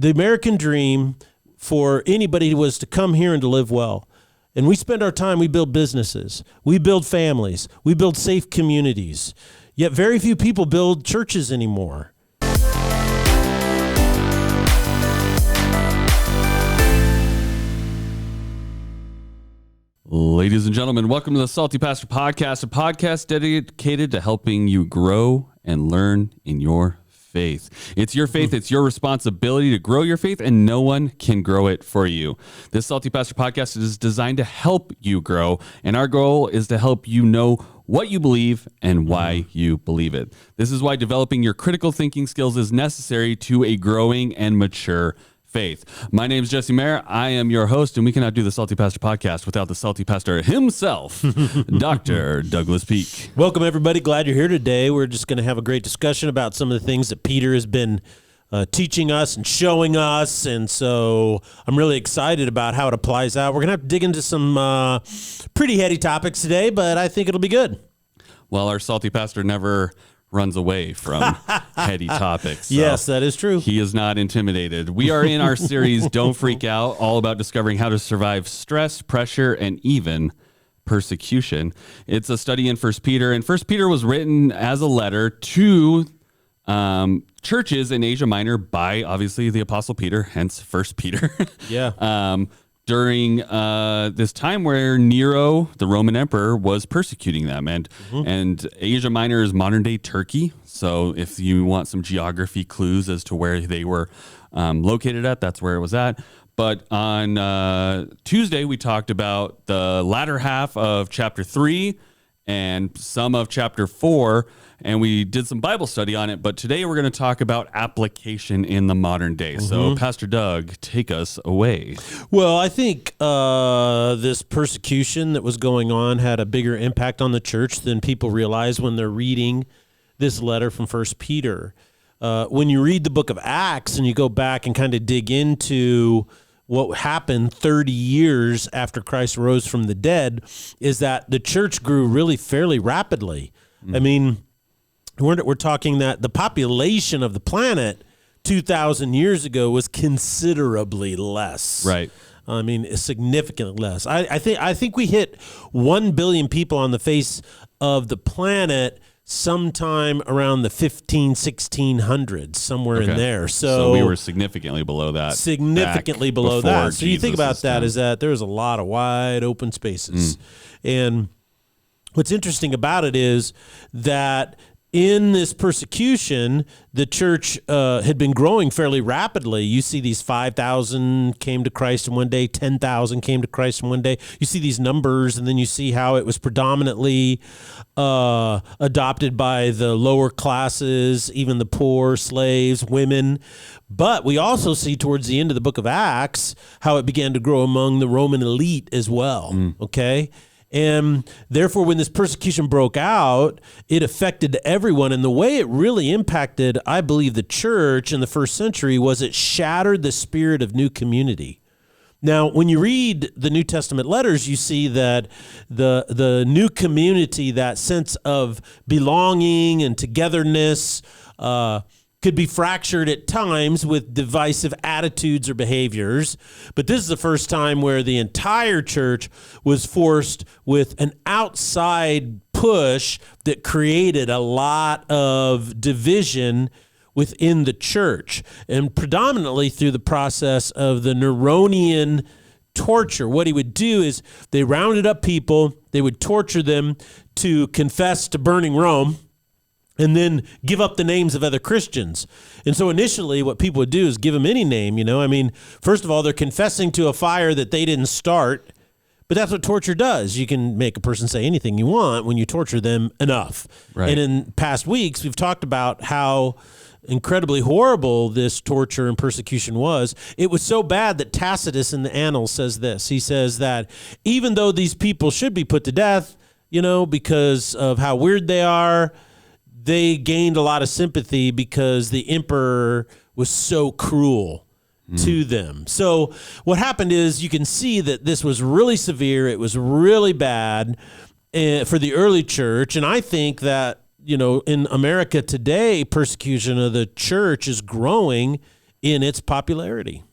the American dream for anybody was to come here and to live well. And we spend our time, we build businesses, we build families, we build safe communities. Yet very few people build churches anymore. Ladies and gentlemen, welcome to the Salty Pastor Podcast, a podcast dedicated to helping you grow and learn in your faith. It's your faith, it's your responsibility to grow your faith, and no one can grow it for you. This Salty Pastor Podcast is designed to help you grow, and our goal is to help you know what you believe and why you believe it. This is why developing your critical thinking skills is necessary to a growing and mature faith. My name is Jesse Maher. I am your host, and we cannot do the Salty Pastor Podcast without the Salty Pastor himself, Dr. Douglas Peake. Welcome, everybody. Glad you're here today. We're just going to have a great discussion about some of the things that Peter has been teaching us and showing us, and so I'm really excited about how it applies out. We're going to have to dig into some pretty heady topics today, but I think it'll be good. Well, our Salty Pastor never runs away from heady topics. So yes, that is true. He is not intimidated. We are in our series, Don't Freak Out, all about discovering how to survive stress, pressure, and even persecution. It's a study in 1 Peter, and 1 Peter was written as a letter to churches in Asia Minor by, obviously, the Apostle Peter, hence 1 Peter. Yeah. During this time where Nero, the Roman emperor, was persecuting them. And Asia Minor is modern-day Turkey. So if you want some geography clues as to where they were located at, that's where it was at. But on Tuesday, we talked about the latter half of chapter 3 and some of chapter 4, and we did some Bible study on it. But today we're going to talk about application in the modern day. So, Pastor Doug, take us away. Well, I think this persecution that was going on had a bigger impact on the church than people realize when they're reading this letter from 1 Peter. When you read the book of Acts and you go back and kind of dig into what happened 30 years after Christ rose from the dead, is that the church grew really fairly rapidly. I mean, we're talking that the population of the planet 2,000 years ago was considerably less. Right. I mean, significantly less. I think we hit 1 billion people on the face of the planet sometime around the 1600s, somewhere in there. So we were significantly below that. Significantly below that. So you think about that time. is that there's a lot of wide open spaces. And what's interesting about it is that in this persecution, the church had been growing fairly rapidly. You see these 5,000 came to Christ in one day, 10,000 came to Christ in one day. You see these numbers, and then you see how it was predominantly adopted by the lower classes, even the poor, slaves, women. But we also see towards the end of the book of Acts how it began to grow among the Roman elite as well, okay? And therefore, when this persecution broke out, it affected everyone. And the way it really impacted, I believe, the church in the first century was it shattered the spirit of new community. Now, when you read the New Testament letters, you see that the new community, that sense of belonging and togetherness, could be fractured at times with divisive attitudes or behaviors. But this is the first time where the entire church was forced with an outside push that created a lot of division within the church, and predominantly through the process of the Neronian torture. What he would do is they rounded up people, they would torture them to confess to burning Rome, and then give up the names of other Christians. And so initially what people would do is give them any name, you know. I mean, first of all, they're confessing to a fire that they didn't start, but that's what torture does. You can make a person say anything you want when you torture them enough. Right. And in past weeks, we've talked about how incredibly horrible this torture and persecution was. It was so bad that Tacitus in the Annals says this. He says that even though these people should be put to death, you know, because of how weird they are, they gained a lot of sympathy because the emperor was so cruel to them. So what happened is you can see that this was really severe. It was really bad for the early church. And I think that, you know, in America today, persecution of the church is growing in its popularity.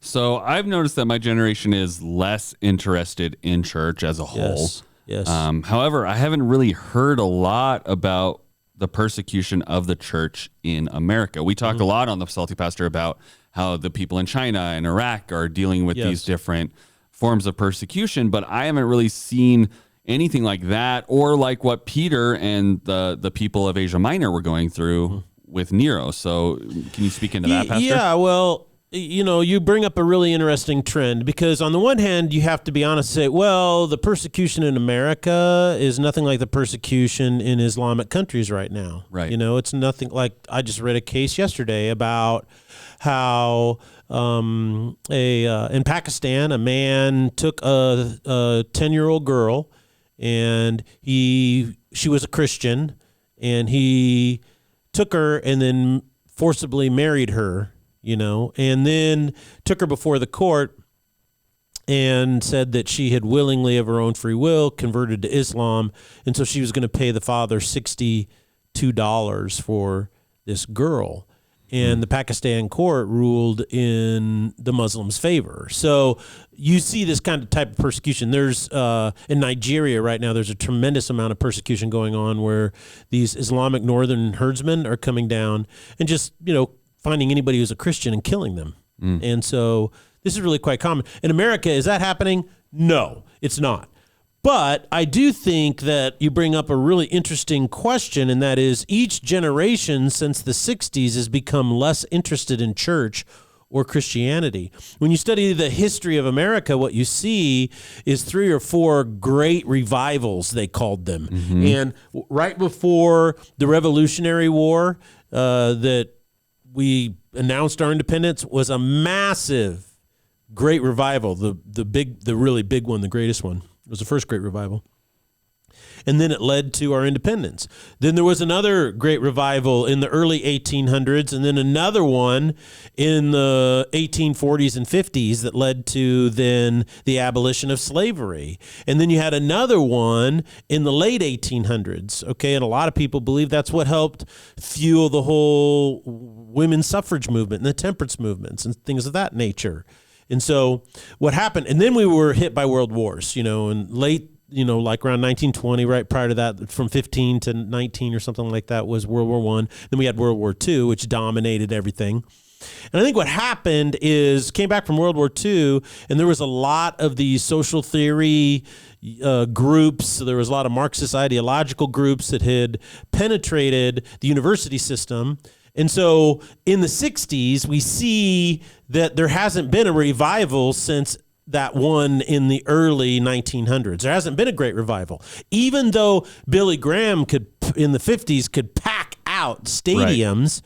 So I've noticed that my generation is less interested in church as a whole. Yes. However, I haven't really heard a lot about the persecution of the church in America. We talk a lot on the Salty Pastor about how the people in China and Iraq are dealing with these different forms of persecution, but I haven't really seen anything like that, or like what Peter and the people of Asia Minor were going through with Nero. So can you speak into that, Pastor? Yeah, well, you bring up a really interesting trend, because on the one hand, you have to be honest and say, well, the persecution in America is nothing like the persecution in Islamic countries right now. Right. It's nothing like, I just read a case yesterday about how in Pakistan, a man took a 10-year-old girl, and she was a Christian, and he took her and then forcibly married her, and then took her before the court and said that she had willingly, of her own free will, converted to Islam, and so she was going to pay the father $62 for this girl. And the Pakistan court ruled in the Muslims' favor. So you see this kind of type of persecution. There's in Nigeria right now, there's a tremendous amount of persecution going on where these Islamic northern herdsmen are coming down and just, finding anybody who's a Christian and killing them. And so this is really quite common. In America, is that happening? No, it's not. But I do think that you bring up a really interesting question, and that is each generation since the 60s has become less interested in church or Christianity. When you study the history of America, what you see is 3 or 4 great revivals, they called them. And right before the Revolutionary War that we announced our independence was a massive, great revival, the really big one, the greatest one. It was the first great revival. And then it led to our independence. Then there was another great revival in the early 1800s, and then another one in the 1840s and 50s that led to then the abolition of slavery. And then you had another one in the late 1800s, okay? And a lot of people believe that's what helped fuel the whole women's suffrage movement and the temperance movements and things of that nature. And so what happened, and then we were hit by world wars, and late, like around 1920, right prior to that, from 15 to 19 or something like that was World War I. Then we had World War II, which dominated everything. And I think what happened is, came back from World War II, and there was a lot of these social theory groups. So there was a lot of Marxist ideological groups that had penetrated the university system. And so in the 60s, we see that there hasn't been a revival since that one in the early 1900s. There hasn't been a great revival. Even though Billy Graham in the 50s, could pack out stadiums,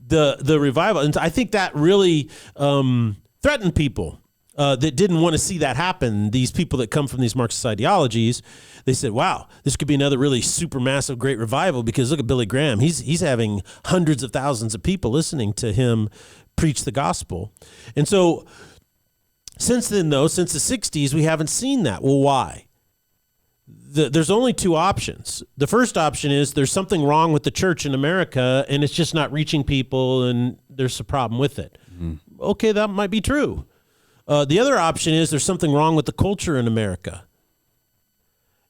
the revival, and I think that really threatened people that didn't want to see that happen. These people that come from these Marxist ideologies, they said, wow, this could be another really super massive great revival, because look at Billy Graham. He's having hundreds of thousands of people listening to him preach the gospel. And so since then, though, since the 60s, we haven't seen that. Well, why? There's only 2 options. The first option is there's something wrong with the church in America, and it's just not reaching people, and there's a problem with it. Okay, that might be true. The other option is there's something wrong with the culture in America.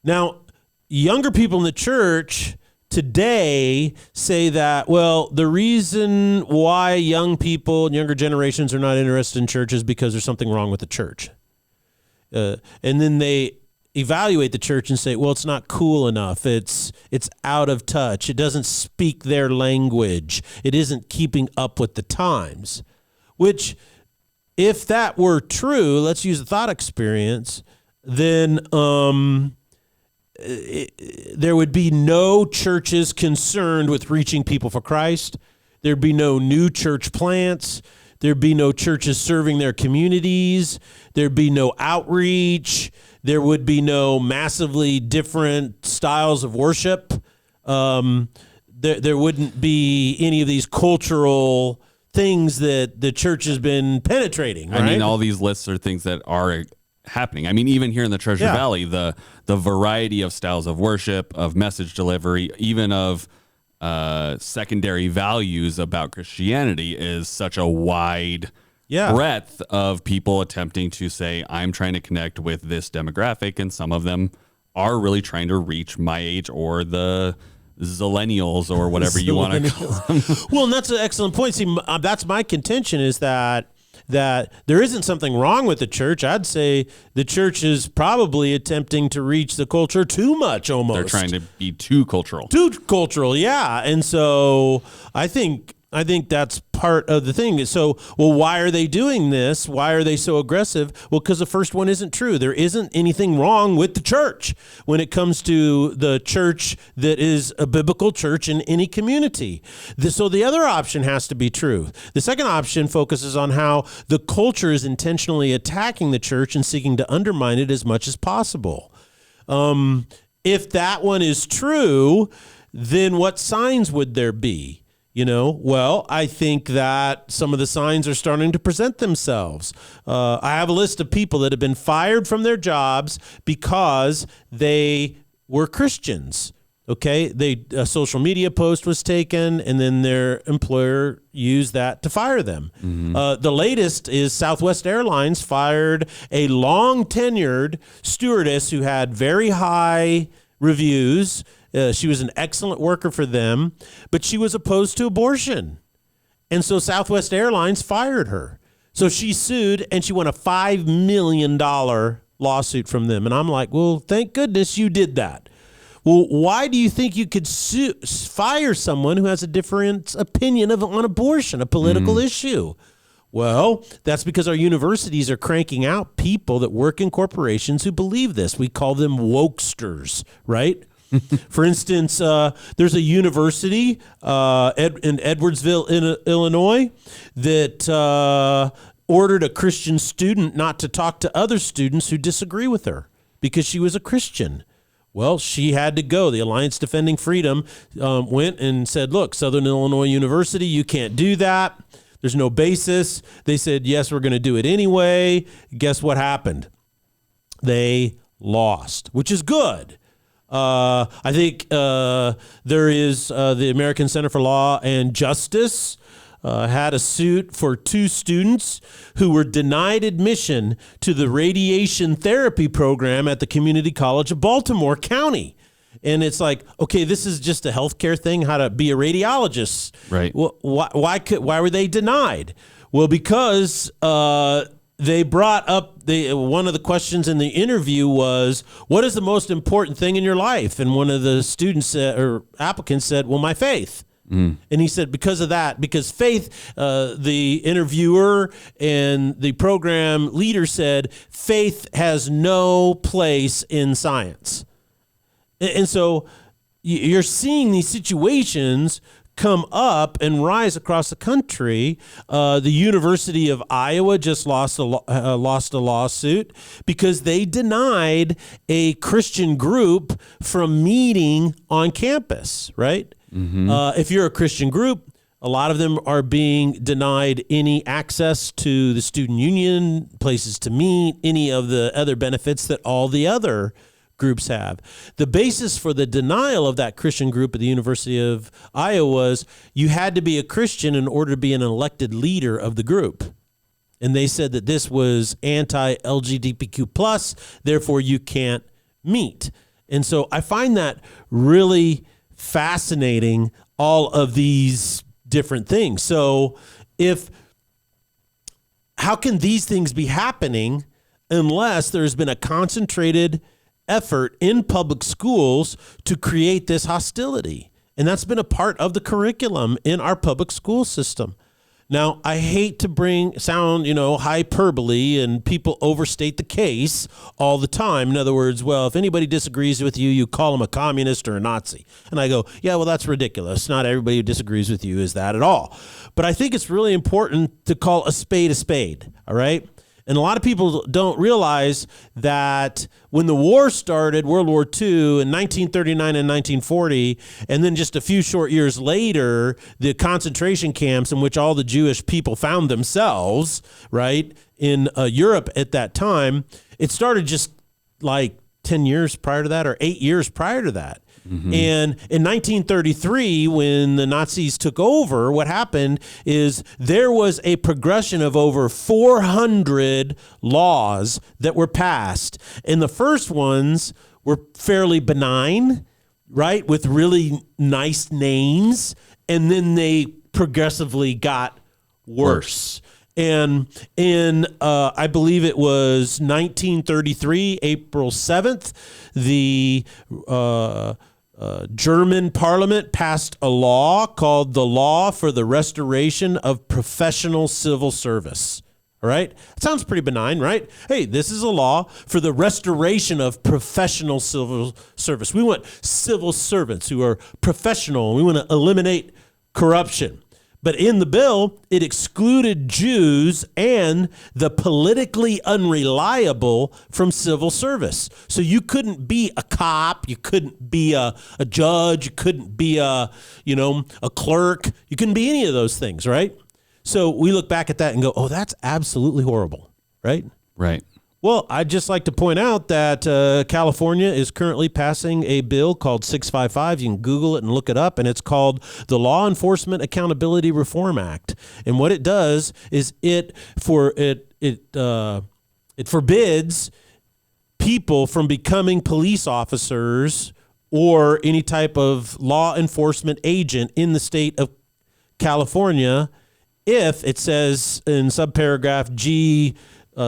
Now, younger people in the church today say that, well, the reason why young people and younger generations are not interested in church is because there's something wrong with the church. And then they evaluate the church and say, well, it's not cool enough. It's out of touch. It doesn't speak their language. It isn't keeping up with the times. Which, if that were true, let's use a thought experience, then there would be no churches concerned with reaching people for Christ. There'd be no new church plants. There'd be no churches serving their communities. There'd be no outreach. There would be no massively different styles of worship. There wouldn't be any of these cultural things that the church has been penetrating, right? I mean, all these lists are things that are happening. I mean, even here in the Treasure Valley, the variety of styles of worship, of message delivery, even of secondary values about Christianity is such a wide Yeah. breadth of people attempting to say, I'm trying to connect with this demographic, and some of them are really trying to reach my age or the zillennials or whatever you want to call them. Well, and that's an excellent point. See, that's my contention, is that there isn't something wrong with the church. I'd say the church is probably attempting to reach the culture too much, almost. They're trying to be too cultural. Too cultural, yeah. And so I think that's part of the thing. So, well, why are they doing this? Why are they so aggressive? Well, because the first one isn't true. There isn't anything wrong with the church when it comes to the church that is a biblical church in any community. So the other option has to be true. The second option focuses on how the culture is intentionally attacking the church and seeking to undermine it as much as possible. If that one is true, then what signs would there be? Well, I think that some of the signs are starting to present themselves. I have a list of people that have been fired from their jobs because they were Christians. Okay, a social media post was taken, and then their employer used that to fire them. Mm-hmm. The latest is Southwest Airlines fired a long-tenured stewardess who had very high reviews. She was an excellent worker for them, but she was opposed to abortion. And so Southwest Airlines fired her. So she sued, and she won a $5 million lawsuit from them. And I'm like, well, thank goodness you did that. Well, why do you think you could fire someone who has a different opinion on abortion, a political issue? Well, that's because our universities are cranking out people that work in corporations who believe this. We call them wokesters, right? For instance, there's a university in Edwardsville, Illinois, that ordered a Christian student not to talk to other students who disagree with her because she was a Christian. Well, she had to go. The Alliance Defending Freedom went and said, look, Southern Illinois University, you can't do that. There's no basis. They said, yes, we're going to do it anyway. Guess what happened? They lost, which is good. I think there is the American Center for Law and Justice had a suit for two students who were denied admission to the radiation therapy program at the Community College of Baltimore County. And it's like, okay, this is just a healthcare thing, how to be a radiologist. Right. Well, why were they denied? Well, because they brought up one of the questions in the interview was, what is the most important thing in your life? And one of the students or applicants said, well, my faith. And he said, because of that, because faith, the interviewer and the program leader said, faith has no place in science. And so you're seeing these situations come up and rise across the country. The University of Iowa just lost a lawsuit because they denied a Christian group from meeting on campus, right? Mm-hmm. If you're a Christian group, a lot of them are being denied any access to the student union, places to meet, any of the other benefits that all the other groups have. The basis for the denial of that Christian group at the University of Iowa was you had to be a Christian in order to be an elected leader of the group. And they said that this was anti-LGBTQ+, therefore you can't meet. And so I find that really fascinating, all of these different things. So how can these things be happening unless there's been a concentrated effort in public schools to create this hostility? And that's been a part of the curriculum in our public school system. Now, I hate to sound hyperbole, and people overstate the case all the time. In other words, well, if anybody disagrees with you, you call them a communist or a Nazi. And I go, yeah, well, that's ridiculous. Not everybody who disagrees with you is that at all. But I think it's really important to call a spade, all right? And a lot of people don't realize that when the war started, World War II, in 1939 and 1940, and then just a few short years later, the concentration camps in which all the Jewish people found themselves, right, in Europe at that time, it started just like 10 years prior to that or 8 years prior to that. And in 1933, when the Nazis took over, what happened is there was a progression of over 400 laws that were passed. And the first ones were fairly benign, right, with really nice names. And then they progressively got worse. And in, I believe it was 1933, April 7th, the German parliament passed a law called the Law for the Restoration of Professional Civil Service. All right? It sounds pretty benign, right? Hey, this is a law for the restoration of professional civil service. We want civil servants who are professional. We want to eliminate corruption. But in the bill, it excluded Jews and the politically unreliable from civil service. So you couldn't be a cop, you couldn't be a judge, you couldn't be a clerk, you couldn't be any of those things, right? So we look back at that and go, oh, that's absolutely horrible, right? Right. Well, I'd just like to point out that California is currently passing a bill called 655. You can Google it and look it up, and it's called the Law Enforcement Accountability Reform Act. And what it does is it forbids people from becoming police officers or any type of law enforcement agent in the state of California if it says in subparagraph G,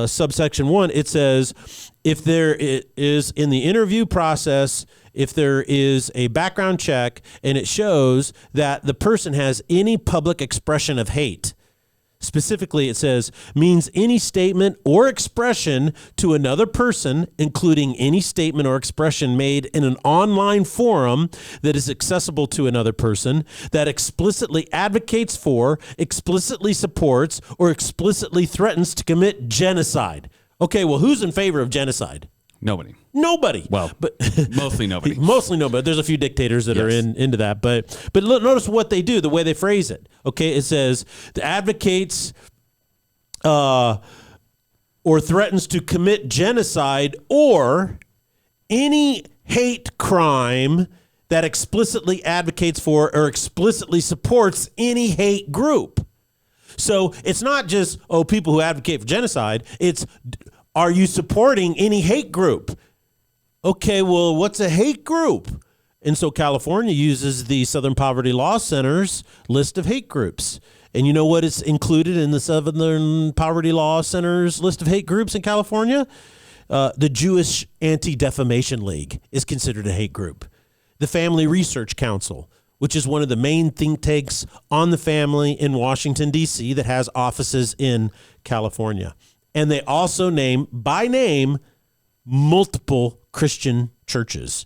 subsection 1, it says if there is in the interview process, if there is a background check and it shows that the person has any public expression of hate, specifically it says means any statement or expression to another person, including any statement or expression made in an online forum that is accessible to another person, that explicitly advocates for, explicitly supports, or explicitly threatens to commit genocide. Okay, well, who's in favor of genocide? Nobody. Well, but mostly nobody. Mostly nobody. There's a few dictators that are into that, but notice what they do, the way they phrase it. Okay, it says the advocates or threatens to commit genocide or any hate crime that explicitly advocates for or explicitly supports any hate group. So it's not just people who advocate for genocide. It's are you supporting any hate group? Okay, well, what's a hate group? And so California uses the Southern Poverty Law Center's list of hate groups. And you know what is included in the Southern Poverty Law Center's list of hate groups in California? The Jewish Anti-Defamation League is considered a hate group. The Family Research Council, which is one of the main think tanks on the family in Washington, D.C., that has offices in California. And they also name, by name, multiple Christian churches.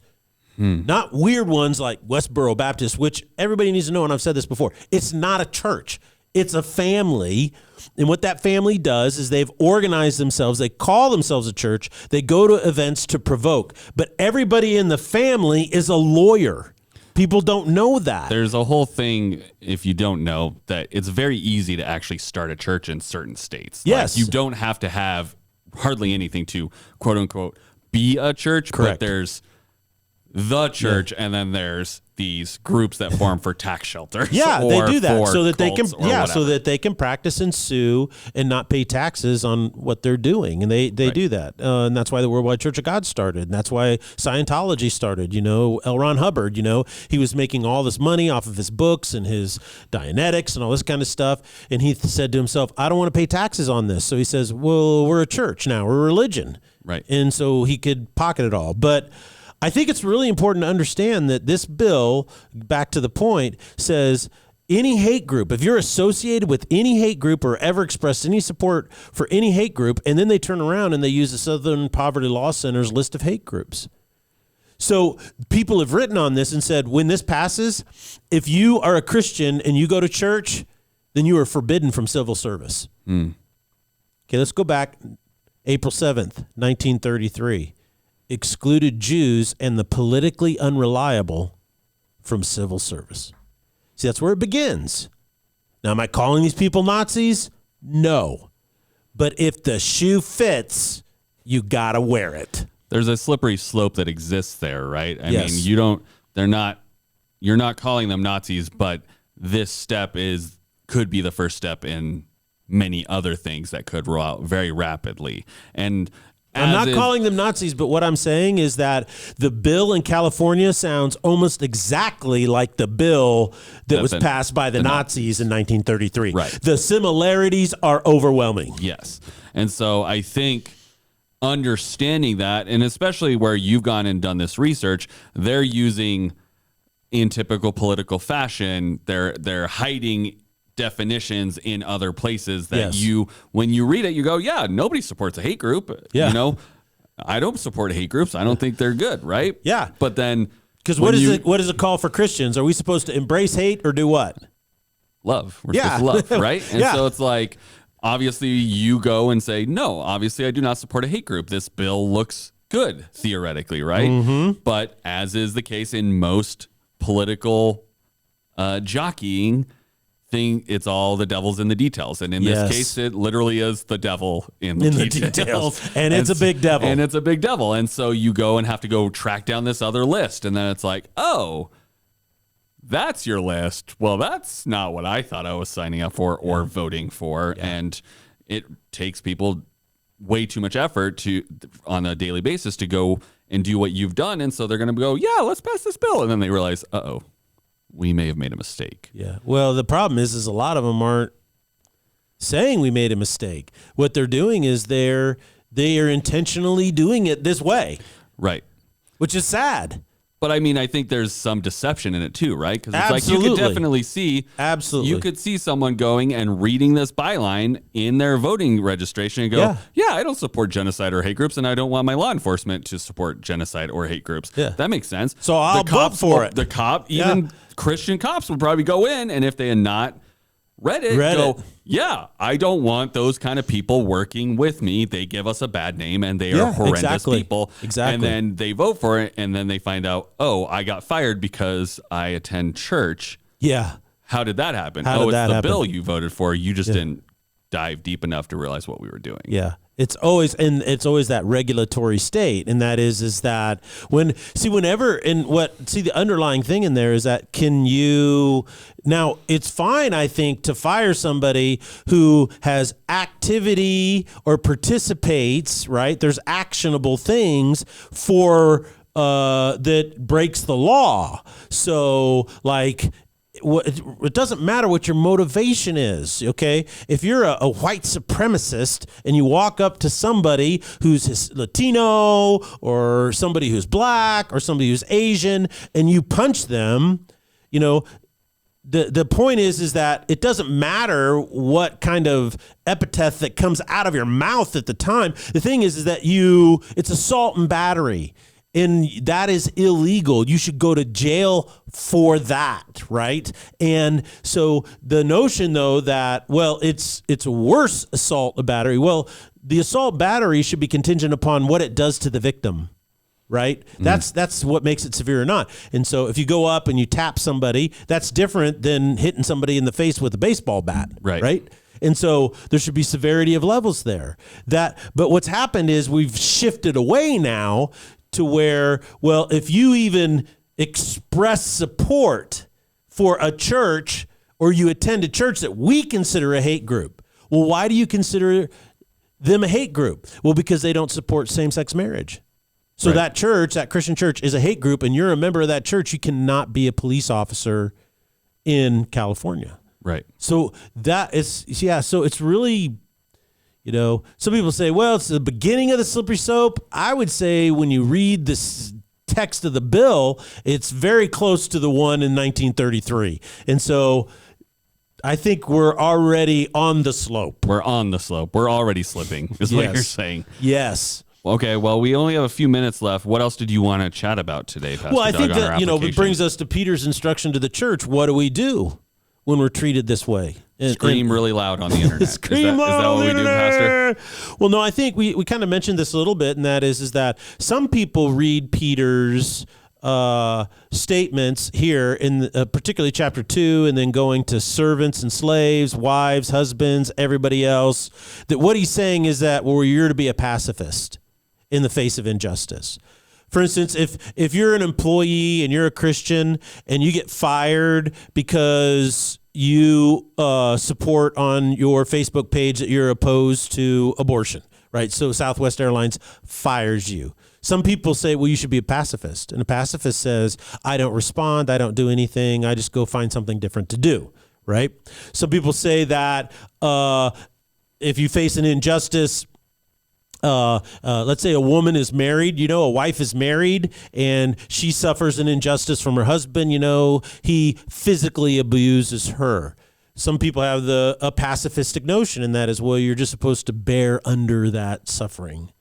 Not weird ones like Westboro Baptist, which everybody needs to know, and I've said this before. It's not a church. It's a family. And what that family does is they've organized themselves. They call themselves a church. They go to events to provoke. But everybody in the family is a lawyer. People don't know that. There's a whole thing, if you don't know, that it's very easy to actually start a church in certain states. Yes. Like, you don't have to have hardly anything to, quote unquote, be a church. Correct. But there's the church, and then there's these groups that form for tax shelters. Yeah, they do that so that they can so that they can practice and sue and not pay taxes on what they're doing, and they do that, and that's why the Worldwide Church of God started, and that's why Scientology started. You know, L. Ron Hubbard. You know, he was making all this money off of his books and his Dianetics and all this kind of stuff, and he said to himself, "I don't want to pay taxes on this." So he says, "Well, we're a church now. We're a religion." Right. And so he could pocket it all, but I think it's really important to understand that this bill, back to the point, says any hate group, if you're associated with any hate group or ever expressed any support for any hate group, and then they turn around and they use the Southern Poverty Law Center's list of hate groups. So people have written on this and said, when this passes, if you are a Christian and you go to church, then you are forbidden from civil service. Okay, let's go back. April 7th, 1933. Excluded Jews and the politically unreliable from civil service. See, that's where it begins. Now, am I calling these people Nazis? No. But if the shoe fits, you got to wear it. There's a slippery slope that exists there, right? I Yes. mean, you don't You're not calling them Nazis, but this step could be the first step in many other things that could roll out very rapidly. And I'm not calling them Nazis, but what I'm saying is that the bill in California sounds almost exactly like the bill that was passed by the Nazis in 1933. Right. The similarities are overwhelming. Yes. And so I think understanding that, and especially where you've gone and done this research, they're using, in typical political fashion, they're hiding definitions in other places that when you read it, you go, yeah, nobody supports a hate group. Yeah. You know, I don't support hate groups. I don't think they're good, right? Yeah. But then, because what is it call for Christians? Are we supposed to embrace hate or do what? Love. We're supposed to love, right? And Yeah. so it's like, obviously you go and say, no, obviously I do not support a hate group. This bill looks good, theoretically, right? Mm-hmm. But as is the case in most political jockeying thing, it's all the devil's in the details. And in this case, it literally is the devil in the details. And it's a big devil. And it's a big devil. And so you go and have to go track down this other list. And then it's like, oh, that's your list. Well, that's not what I thought I was signing up for or voting for. Yeah. And it takes people way too much effort on a daily basis to go and do what you've done. And so they're going to go, yeah, let's pass this bill. And then they realize, uh-oh, we may have made a mistake. Yeah. Well, the problem is a lot of them aren't saying we made a mistake. What they're doing is they are intentionally doing it this way. Right. Which is sad. But I mean, I think there's some deception in it too, right? Because it's Absolutely. like you could definitely see. Absolutely. You could see someone going and reading this byline in their voting registration and go, yeah, I don't support genocide or hate groups, and I don't want my law enforcement to support genocide or hate groups. Yeah. That makes sense. So I'll vote for it. The cop, even Christian cops would probably go in, and if they had not read it, yeah, I don't want those kind of people working with me. They give us a bad name, and they are horrendous people. Exactly. And then they vote for it, and then they find out, oh, I got fired because I attend church. Yeah. How did that happen? It's the bill you voted for. You just didn't dive deep enough to realize what we were doing. Yeah. It's always that regulatory state, and that is that the underlying thing in there is that now it's fine, I think, to fire somebody who has activity or participates, right? There's actionable things for that breaks the law. So like, it doesn't matter what your motivation is, okay? If you're a white supremacist and you walk up to somebody who's Latino or somebody who's black or somebody who's Asian and you punch them, you know, the point is that it doesn't matter what kind of epithet that comes out of your mouth at the time. The thing is that it's assault and battery. And that is illegal. You should go to jail for that, right? And so the notion, though, that, well, it's a worse assault battery. Well, the assault battery should be contingent upon what it does to the victim, right? That's what makes it severe or not. And so if you go up and you tap somebody, that's different than hitting somebody in the face with a baseball bat, right? And so there should be severity of levels there. But what's happened is we've shifted away now to where, well, if you even express support for a church or you attend a church that we consider a hate group, well, why do you consider them a hate group? Well, because they don't support same-sex marriage. So that church, that Christian church, is a hate group, and you're a member of that church, you cannot be a police officer in California. Right. So so it's really... You know, some people say, well, it's the beginning of the slippery slope. I would say when you read this text of the bill, it's very close to the one in 1933. And so I think we're already on the slope. We're on the slope. We're already slipping, is what you're saying. Yes. Okay, well, we only have a few minutes left. What else did you want to chat about today, Pastor Well, I Doug, think on that, our application? it brings us to Peter's instruction to the church. What do we do when we're treated this way? Scream really loud on the internet. Scream loud is that what we do, Pastor? Well, no, I think we kind of mentioned this a little bit, and that is that some people read Peter's statements here in particularly chapter 2, and then going to servants and slaves, wives, husbands, everybody else, that what he's saying is that, well, you're to be a pacifist in the face of injustice. For instance, if you're an employee and you're a Christian and you get fired because you support on your Facebook page that you're opposed to abortion, right? So Southwest Airlines fires you. Some people say, well, you should be a pacifist. And a pacifist says, I don't respond. I don't do anything. I just go find something different to do, right? Some people say that if you face an injustice, let's say a woman is married, a wife is married and she suffers an injustice from her husband, he physically abuses her. Some people have a pacifistic notion, and that is, well, you're just supposed to bear under that suffering.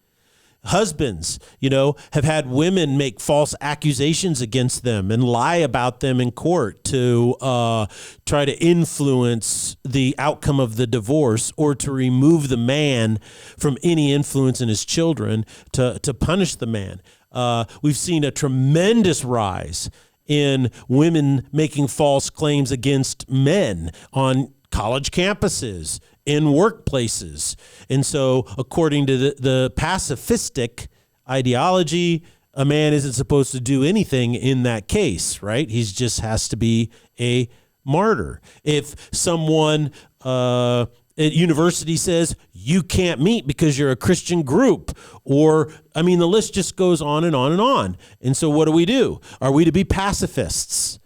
Husbands, have had women make false accusations against them and lie about them in court to try to influence the outcome of the divorce or to remove the man from any influence in his children, to punish the man. We've seen a tremendous rise in women making false claims against men on college campuses, in workplaces. And so according to the pacifistic ideology, a man isn't supposed to do anything in that case, right? He just has to be a martyr. If someone at university says you can't meet because you're a Christian group, the list just goes on and on and on. And so what do? Are we to be pacifists?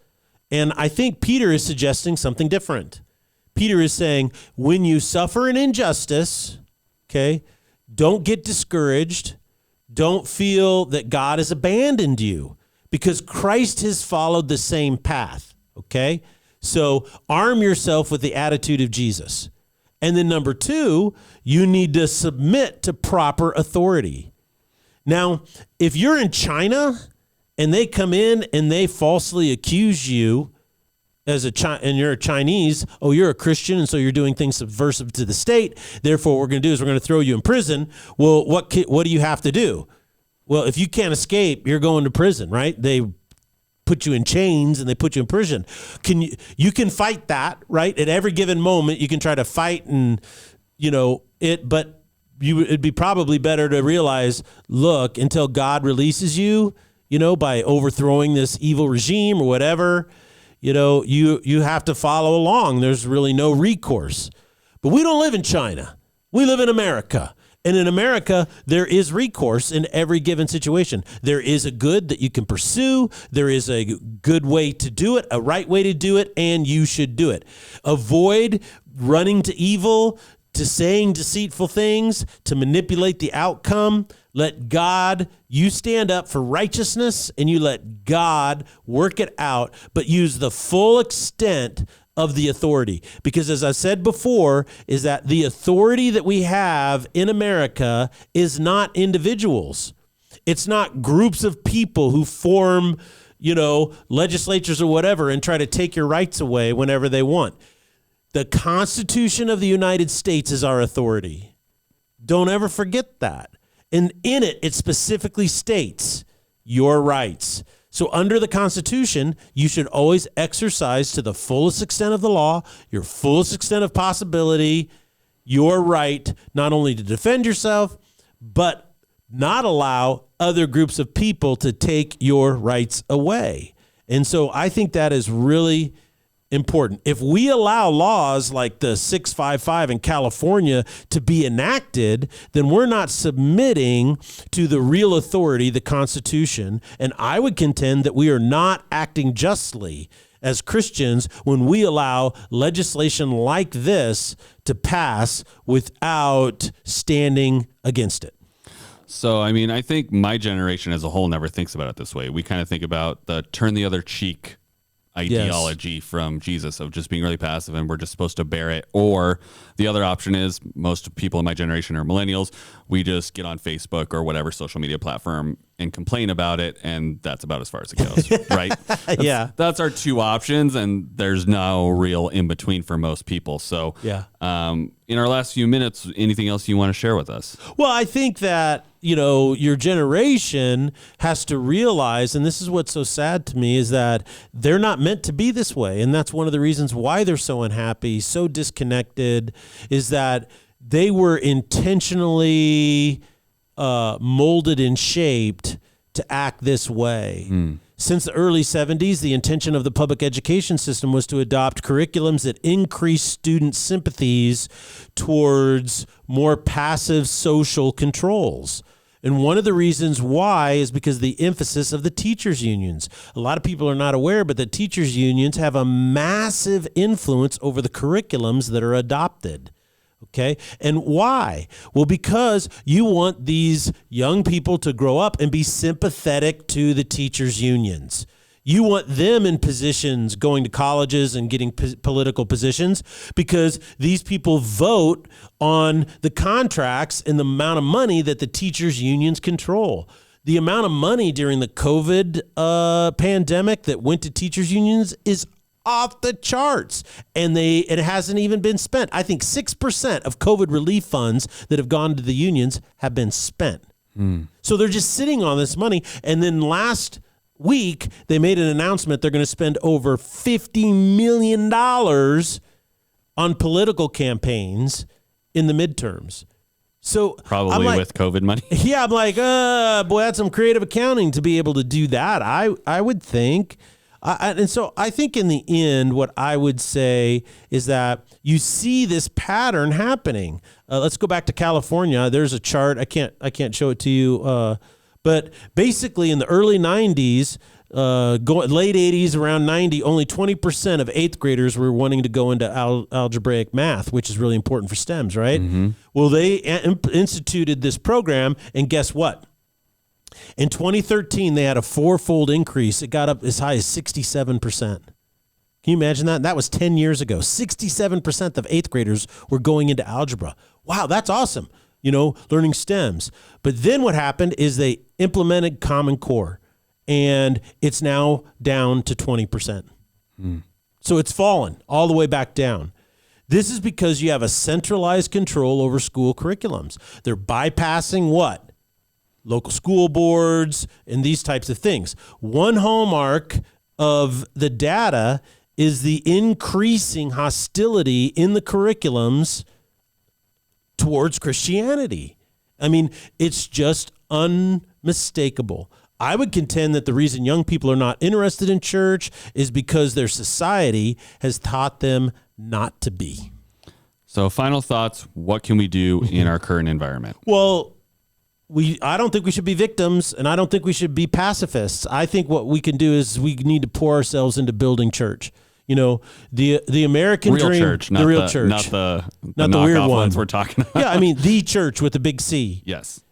And I think Peter is suggesting something different. Peter is saying, when you suffer an injustice, okay, don't get discouraged. Don't feel that God has abandoned you, because Christ has followed the same path, okay? So arm yourself with the attitude of Jesus. And then number 2, you need to submit to proper authority. Now, if you're in China and they come in and they falsely accuse you and you're a Chinese, you're a Christian, and so you're doing things subversive to the state, therefore what we're going to do is we're going to throw you in prison. Well, what do you have to do? Well, if you can't escape, you're going to prison, right? They put you in chains and they put you in prison. You can fight that, right? At every given moment, you can try to fight but it'd be probably better to realize, look, until God releases you, by overthrowing this evil regime or whatever, you have to follow along. There's really no recourse. But we don't live in China. We live in America. And in America, there is recourse in every given situation. There is a good that you can pursue. There is a good way to do it, a right way to do it, and you should do it. Avoid running to evil, to saying deceitful things, to manipulate the outcome. You stand up for righteousness and you let God work it out, but use the full extent of the authority. Because as I said before, is that the authority that we have in America is not individuals. It's not groups of people who form, legislatures or whatever and try to take your rights away whenever they want. The Constitution of the United States is our authority. Don't ever forget that. And in it, it specifically states your rights. So under the Constitution, you should always exercise to the fullest extent of the law, your fullest extent of possibility, your right not only to defend yourself, but not allow other groups of people to take your rights away. And so I think that is really important. If we allow laws like the 655 in California to be enacted, then we're not submitting to the real authority, the Constitution. And I would contend that we are not acting justly as Christians when we allow legislation like this to pass without standing against it. So, I think my generation as a whole never thinks about it this way. We kind of think about the turn the other cheek ideology from Jesus of just being really passive and we're just supposed to bear it. Or the other option is most people in my generation are millennials. We just get on Facebook or whatever social media platform and complain about it. And that's about as far as it goes, right? That's our 2 options. And there's no real in between for most people. So in our last few minutes, anything else you want to share with us? Well, I think that, your generation has to realize, and this is what's so sad to me, is that they're not meant to be this way. And that's one of the reasons why they're so unhappy, so disconnected, is that they were intentionally molded and shaped to act this way. Since the early 70s, the intention of the public education system was to adopt curriculums that increase student sympathies towards more passive social controls. And one of the reasons why is because of the emphasis of the teachers' unions. A lot of people are not aware, but the teachers' unions have a massive influence over the curriculums that are adopted. Okay. And why? Well, because you want these young people to grow up and be sympathetic to the teachers' unions. You want them in positions, going to colleges and getting political positions, because these people vote on the contracts and the amount of money that the teachers' unions control. The amount of money during the COVID pandemic that went to teachers' unions is off the charts, and it hasn't even been spent. I think 6% of COVID relief funds that have gone to the unions have been spent. So they're just sitting on this money. And then last week, they made an announcement they're going to spend over $50 million on political campaigns in the midterms. So probably with COVID money. Yeah, I'm like, boy, that's some creative accounting to be able to do that. I would think. And so I think in the end, what I would say is that you see this pattern happening. Let's go back to California. There's a chart. I can't show it to you. But basically in the early 90s, late 80s, around 90, only 20% of eighth graders were wanting to go into algebraic math, which is really important for STEMs, right? Well, they instituted this program, and guess what? In 2013, they had a fourfold increase. It got up as high as 67%. Can you imagine that? That was 10 years ago. 67% of eighth graders were going into algebra. Wow, that's awesome. Learning STEMs. But then what happened is they implemented Common Core, and it's now down to 20%. So it's fallen all the way back down. This is because you have a centralized control over school curriculums. They're bypassing what? Local school boards and these types of things. One hallmark of the data is the increasing hostility in the curriculums towards Christianity. I mean, it's just unmistakable. I would contend that the reason young people are not interested in church is because their society has taught them not to be. So final thoughts, what can we do in our current environment? Well, I don't think we should be victims, and I don't think we should be pacifists. I think what we can do is we need to pour ourselves into building church. The American real dream, church, the real church, not the weird ones we're talking about. Yeah, I mean the church with a big C. Yes.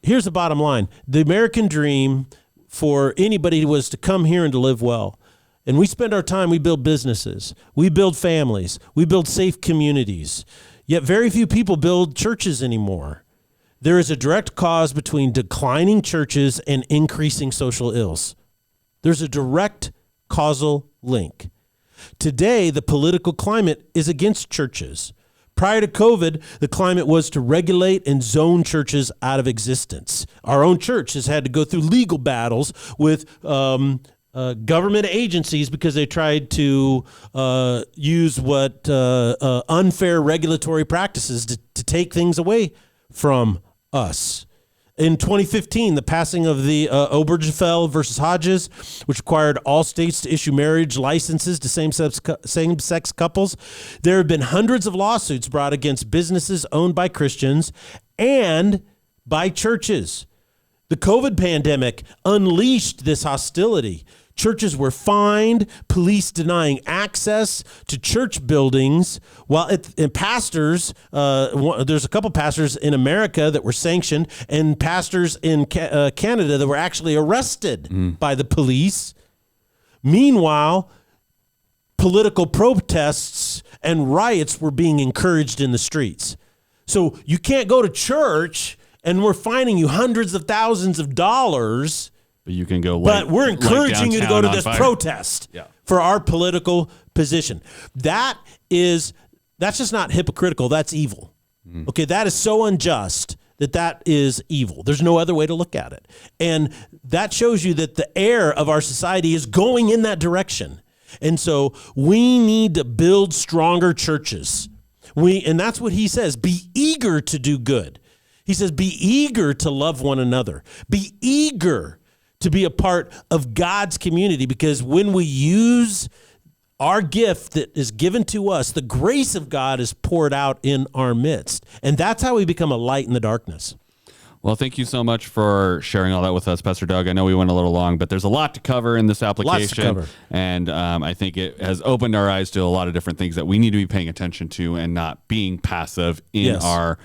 Here's the bottom line: the American dream for anybody was to come here and to live well. And we spend our time, we build businesses, we build families, we build safe communities. Yet very few people build churches anymore. There is a direct cause between declining churches and increasing social ills. There's a direct causal link. Today, the political climate is against churches. Prior to COVID, the climate was to regulate and zone churches out of existence. Our own church has had to go through legal battles with government agencies because they tried to use unfair regulatory practices to take things away from us. In 2015, the passing of the Obergefell versus Hodges, which required all states to issue marriage licenses to same-sex couples, there have been hundreds of lawsuits brought against businesses owned by Christians and by churches. The COVID pandemic unleashed this hostility. Churches were fined, police denying access to church buildings, and pastors, there's a couple pastors in America that were sanctioned, and pastors in Canada that were actually arrested by the police. Meanwhile, political protests and riots were being encouraged in the streets. So you can't go to church, and we're fining you hundreds of thousands of dollars. You can go, but we're encouraging you to go to this protest for our political position. That's just not hypocritical. That's evil. Okay, that is so unjust that is evil. There's no other way to look at it. And that shows you that the air of our society is going in that direction. And so we need to build stronger churches. And that's what he says, be eager to do good. He says, be eager to love one another. Be eager to be a part of God's community, because when we use our gift that is given to us, the grace of God is poured out in our midst. And that's how we become a light in the darkness. Well, thank you so much for sharing all that with us, Pastor Doug. I know we went a little long, but there's a lot to cover in this application. Lots to cover. And I think it has opened our eyes to a lot of different things that we need to be paying attention to and not being passive in our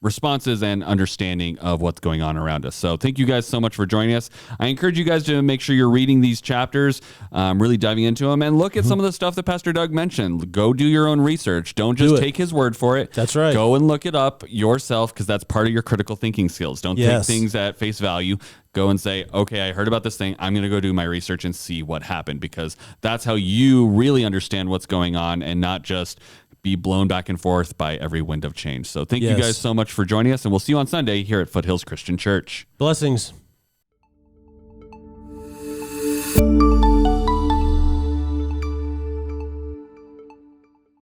responses and understanding of what's going on around us. So thank you guys so much for joining us. I encourage you guys to make sure you're reading these chapters, really diving into them, and look at some of the stuff that Pastor Doug mentioned. Go do your own research. Don't just take his word for it. That's right. Go and look it up yourself, because that's part of your critical thinking skills. Don't take things at face value. Go and say, okay, I heard about this thing. I'm going to go do my research and see what happened, because that's how you really understand what's going on and not just be blown back and forth by every wind of change. So thank you guys so much for joining us, and we'll see you on Sunday here at Foothills Christian Church. Blessings.